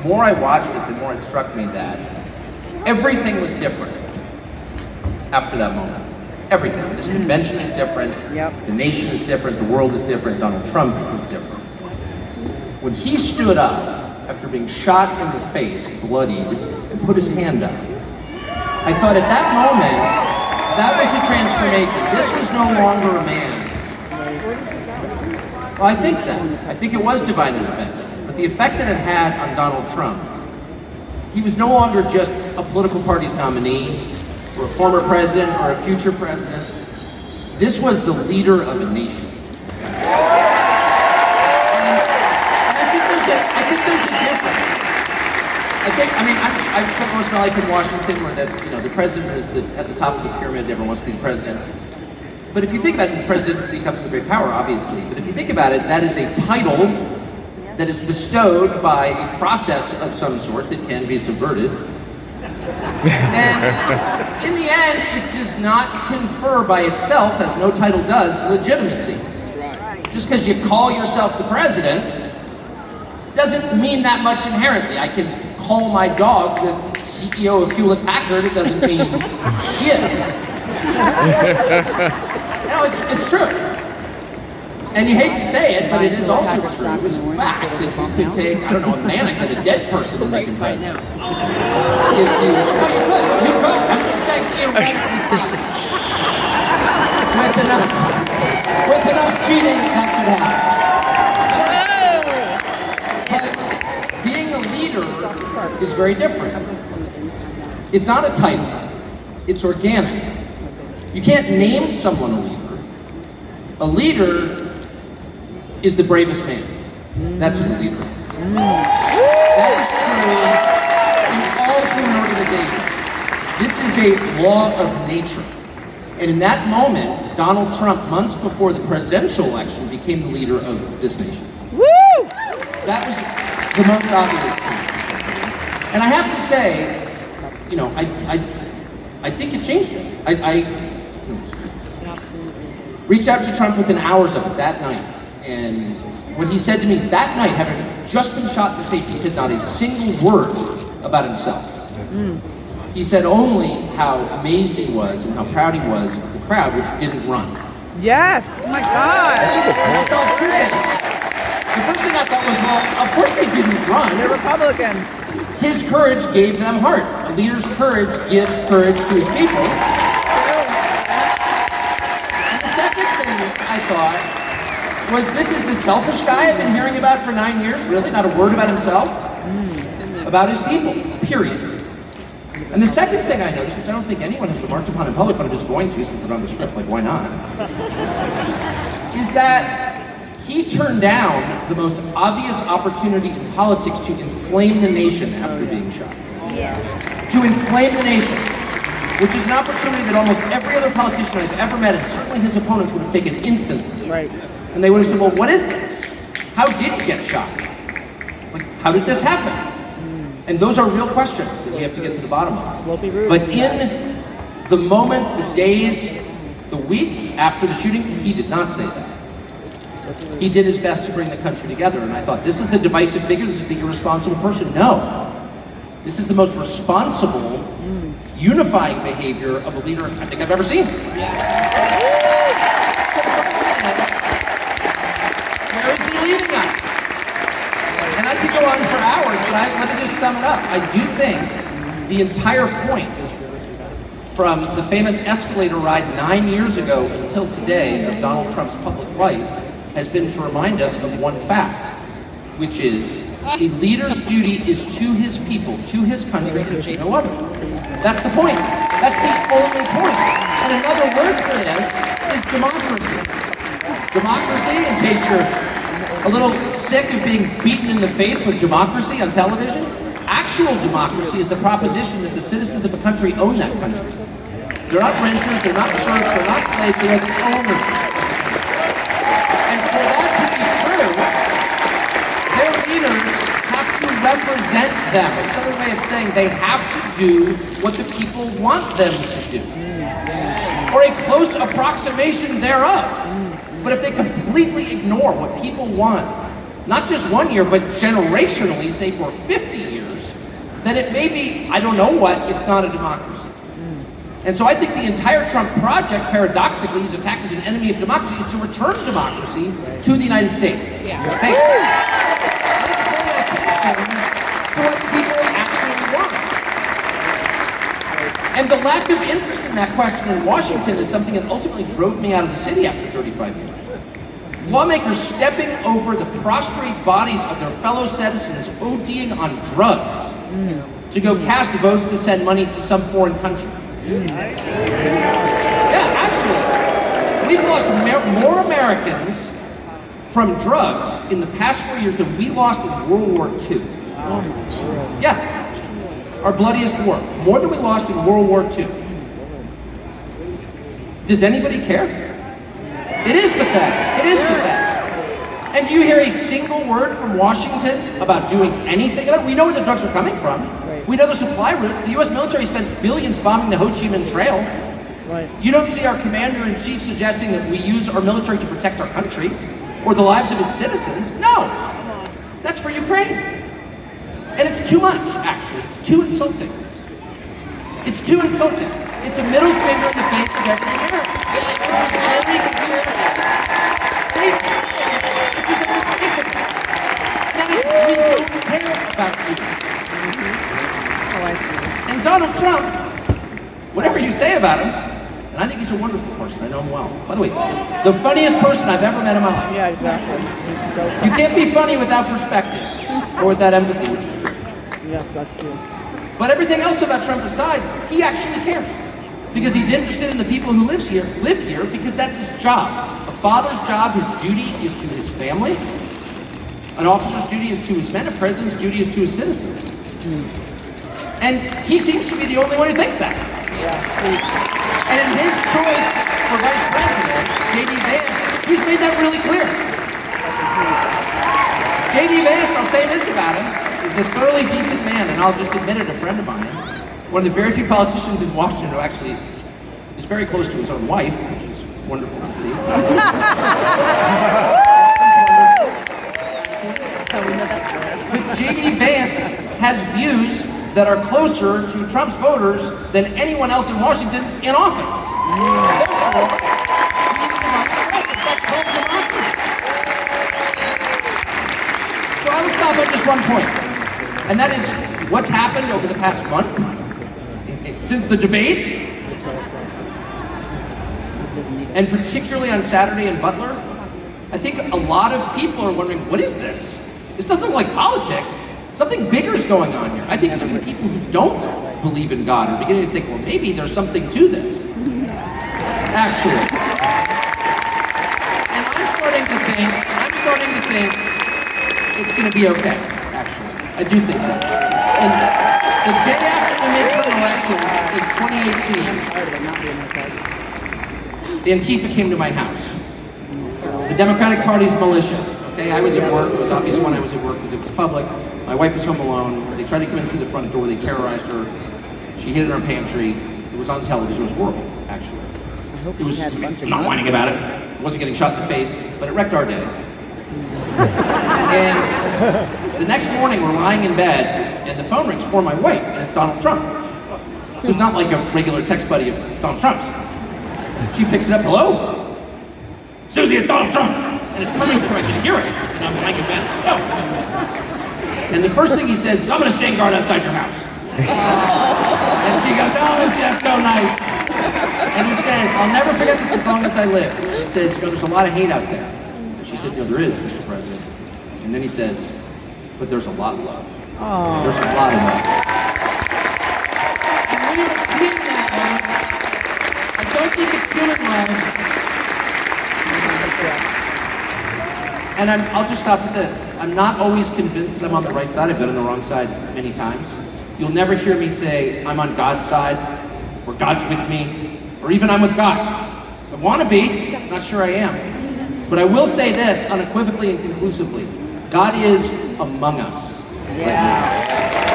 more I watched it, the more it struck me that everything was different after that moment. Everything. This convention is different, the nation is different, the world is different, Donald Trump is different. When he stood up after being shot in the face, bloodied, and put his hand up, I thought at that moment, that was a transformation. This was no longer a man. Well, I think that. I think it was divine intervention. But the effect that it had on Donald Trump, he was no longer just a political party's nominee, or a former president, or a future president. This was the leader of a nation. I think there's a difference. I've spent most of my life in Washington where the president is at the top of the pyramid, everyone wants to be the president. But if you think about it, the presidency comes with great power, obviously. But if you think about it, that is a title that is bestowed by a process of some sort that can be subverted. And in the end, it does not confer by itself, as no title does, legitimacy. Just because you call yourself the president doesn't mean that much inherently. I can call my dog the CEO of Hewlett Packard, it doesn't mean she is. It's true. And you hate to say it, but it is also true. It's a fact that you could take, I don't know, a mannequin, a dead person, and make him president. You could. I'm just saying, theoretically, with enough cheating, that could happen. But being a leader is very different. It's not a title. It's organic. You can't name someone a leader. A leader is the bravest man. That's what a leader is. That is true in all human organizations. This is a law of nature. And in that moment, Donald Trump, months before the presidential election, became the leader of this nation. Woo! That was the most obvious thing. And I have to say, I think it changed it. I reached out to Trump within hours of it that night. And what he said to me that night, having just been shot in the face, he said not a single word about himself. He said only how amazed he was and how proud he was of the crowd, which didn't run. Yes, oh my God. And I thought two things. The first thing I thought was, well, of course they didn't run. They're Republicans. His courage gave them heart. A leader's courage gives courage to his people. And the second thing I thought was, this is the selfish guy I've been hearing about for 9 years? Really? Not a word about himself? About his people, period. And the second thing I noticed, which I don't think anyone has remarked upon in public, but I'm just going to since it's on the script, like why not? Is that he turned down the most obvious opportunity in politics to inflame the nation after being shot. To inflame the nation, which is an opportunity that almost every other politician I've ever met, and certainly his opponents, would have taken instantly. Right. And they would have said, well, what is this? How did he get shot? Like, how did this happen? And those are real questions that we have to get to the bottom of. But in the moments, the days, the week after the shooting, he did not say that. He did his best to bring the country together, and I thought, this is the divisive figure, this is the irresponsible person. No. This is the most responsible, unifying behavior of a leader I think I've ever seen. Where is he leading us? And I could go on for hours, but let me just sum it up. I do think the entire point from the famous escalator ride 9 years ago until today of Donald Trump's public life has been to remind us of one fact, which is a leader's duty is to his people, to his country, and to no other. That's the point. That's the only point. And another word for this is democracy. Democracy, in case you're a little sick of being beaten in the face with democracy on television, actual democracy is the proposition that the citizens of a country own that country. They're not renters, they're not serfs, they're not slaves, they're the owners. And for that to be true, their leaders have to represent them. It's another way of saying they have to do what the people want them to do. Or a close approximation thereof. But if they completely ignore what people want, not just 1 year, but generationally, say for 50 years, then it may be, I don't know what, it's not a democracy. And so I think the entire Trump project, paradoxically, he's attacked as an enemy of democracy, is to return democracy to the United States. Yeah. Hey, let's pay attention to what people actually want. And the lack of interest in that question in Washington is something that ultimately drove me out of the city after 35 years. Lawmakers stepping over the prostrate bodies of their fellow citizens ODing on drugs to go cast votes to send money to some foreign country. Yeah, actually, we've lost more Americans from drugs in the past 4 years than we lost in World War II. Yeah, our bloodiest war. More than we lost in World War II. Does anybody care? It is pathetic. It is pathetic. And do you hear a single word from Washington about doing anything about it? We know where the drugs are coming from. We know the supply routes. The U.S. military spent billions bombing the Ho Chi Minh Trail. You don't see our commander-in-chief suggesting that we use our military to protect our country or the lives of its citizens. No. That's for Ukraine. And it's too much, actually. It's too insulting. It's too insulting. It's a middle finger in the face of every American. Every American statement. Which is unmistakable. That is, we don't care about you. And Donald Trump, whatever you say about him, and I think he's a wonderful person, I know him well. By the way, the funniest person I've ever met in my life. Yeah, exactly. He's so You can't be funny without perspective, or without empathy, which is true. Yeah, that's true. But everything else about Trump aside, he actually cares. Because he's interested in the people who live here, because that's his job. A father's job, his duty is to his family. An officer's duty is to his men. A president's duty is to his citizens. And he seems to be the only one who thinks that. And in his choice for vice president, J.D. Vance, he's made that really clear. J.D. Vance, I'll say this about him, is a thoroughly decent man, and I'll just admit it, a friend of mine. One of the very few politicians in Washington who actually is very close to his own wife, which is wonderful to see. But J.D. Vance has views that are closer to Trump's voters than anyone else in Washington in office. Therefore, we need to not stress it. That's called democracy. So I will stop at just one point, and that is what's happened over the past month since the debate, and particularly on Saturday in Butler. I think a lot of people are wondering, what is this? This doesn't look like politics. Something bigger is going on here. I think even people who don't believe in God are beginning to think, well, maybe there's something to this. Actually. And I'm starting to think it's going to be okay, actually. I do think that. And the day after the midterm elections in 2018, Antifa came to my house. The Democratic Party's militia. Okay, I was at work. It was obvious when I was at work because it was public. My wife was home alone. They tried to come in through the front door. They terrorized her. She hid in her pantry. It was on television. It was horrible, actually. It was, I'm not whining about it. I wasn't getting shot in the face, but it wrecked our day. And the next morning, we're lying in bed, and the phone rings for my wife, and it's Donald Trump, who's not like a regular text buddy of Donald Trump's. She picks it up. Hello? Susie, it's Donald Trump. And it's coming from, I can hear it, and I'm lying in bed. Oh. And the first thing he says is, I'm going to stand guard outside your house. And she goes, oh, that's so nice. And he says, I'll never forget this as long as I live. He says, there's a lot of hate out there. And she said, there is, Mr. President. And then he says, but there's a lot of love. There's a lot of love. And when you're seeing that love, I don't think it's human love. And I'll just stop with this. I'm not always convinced that I'm on the right side. I've been on the wrong side many times. You'll never hear me say, I'm on God's side, or God's with me, or even I'm with God. I want to be, I'm not sure I am. But I will say this unequivocally and conclusively. God is among us right now.